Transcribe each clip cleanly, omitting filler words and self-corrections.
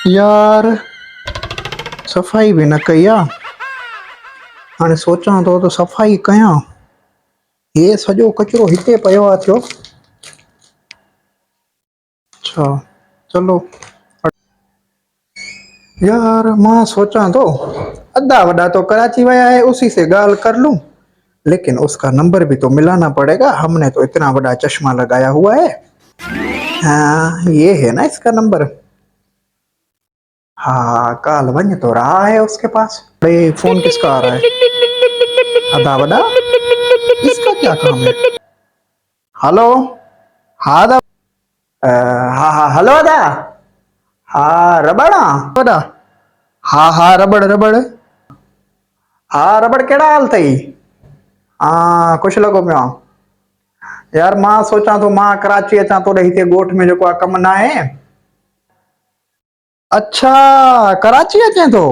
यार सफ़ाई भी न कई आहे। हाणे सोचां थो त सफ़ाई कयां। हे सॼो कचिरो हिते पियो आहे थियो। अच्छा चलो। यार मां सोचां तो अद्धा वड्डा तो कराची गया है, उसी से गाल कर लूं। लेकिन उसका नंबर भी तो मिलाना पड़ेगा, हमने तो इतना बड़ा चश्मा लगाया हुआ है। हाँ ये है ना इसका नंबर। हाँ काल वन्य तो रहा है उसके पास। भाई फोन किसका आ रहा है? अदा वड्डा, इसका क्या काम है? हेलो। हाँ अदा। हाँ हाँ हेलो अदा। हाँ रबड़ा अदा। हाँ हाँ रबड़ रबड़। हाँ रबड़ केड़ा हाल थई? हाँ कुछ लॻो पियो आहे। यार मां सोचां थो मां कराची अचां थो हिते ॻोठ में जेको आहे कमु न आहे। अच्छा कराची अचे थो।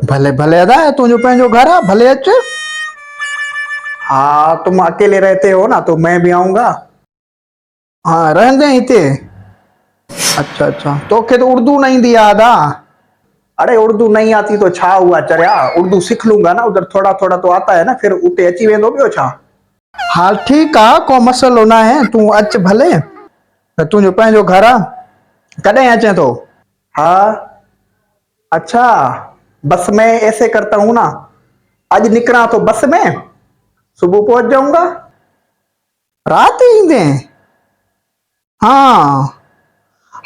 भले भले अदा तुंहिंजो पंहिंजो घर आहे, भले अच। हाँ तुम अकेले रहते हो ना तो मैं भी आऊंगा। हाँ रहंदे हिते। अच्छा अच्छा तोखे तो उर्दू नहीं दिया अदा। अरे उर्दू नहीं आती तो छा हुआ चरिया, उर्दू सीख लूंगा ना, उधर थोड़ा थोड़ा तो आता है ना, फिर उते अची वेंदो ॿियो छा। हाँ ठीक आहे को मसलो ना है, तूं अच भले। त तुंहिंजो पंहिंजो घर आहे। कॾहिं अचें थो? हाँ अच्छा बस में ऐसे करता हूँ ना, आज निकला तो बस में सुबह पहुंच जाऊंगा। रात ही ईंदे? हाँ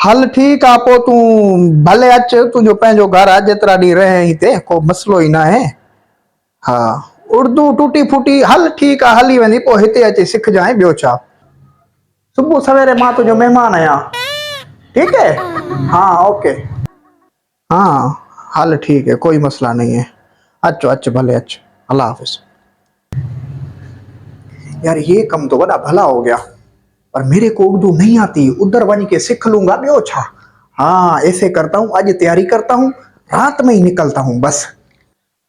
हल ठीक आहे पोइ तूं भले अच, तुंहिंजो पंहिंजो घर आहे, जेतिरा ॾींहं रहे हिते को मसलो ई न आहे। हाँ उर्दू टूटी फूटी हल ठीक आहे हली वेंदी, पोइ हिते अची सिखजांइ ॿियो छा। सुबह सवेरे मां तुंहिंजो महिमान आहियां। ठीक है हाँ ओके। हाँ हल ठीक है कोई मसला नहीं है। अचो अच भले अच। अल्लाह हाफिज। यार ये कम तो बड़ा भला हो गया, पर मेरे को उर्दू नहीं आती, उधर बन के सीख लूंगा ॿियो छा। हाँ ऐसे करता हूँ, आज तैयारी करता हूँ, रात में ही निकलता हूँ बस।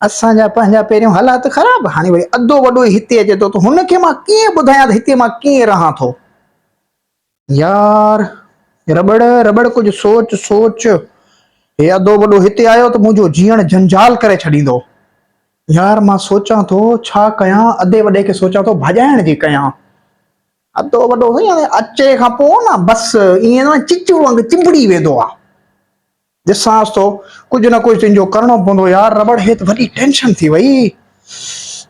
असांजा पंहिंजा पहिरियों हालात ख़राब, हाणे वरी अधो वॾो हिते अचे थो, त हुनखे मां कीअं ॿुधायां त हिते मां कीअं रहां थो। यार रबड़ रबड़ कुछ सोच सोच। हे अधो वॾो हिते आयो त मुंहिंजो जीअण जंजाल करे छॾींदो। यार मां सोचां थो छा कयां, अधे वॾे खे सोचां थो भॼाइण जी कयां। अधो वॾो अचे खां पोइ न बस ईअं न चिचू वांगुरु चिंबड़ी वेंदो आहे। ॾिसांसि थो कुझु न कुझु तुंहिंजो करिणो पवंदो। यार रबड़ हे त वॾी टेंशन थी वई,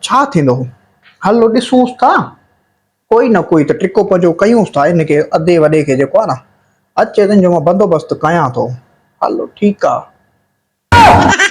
छा थींदो। हलो ॾिसूंसि था, कोई न कोई त ट्रिको पंजो कयूंसि था, हिनखे अधे वॾे खे जेको आहे न अचे तुंहिंजो मां बंदोबस्तु कयां थो। हलो ठीकु आहे।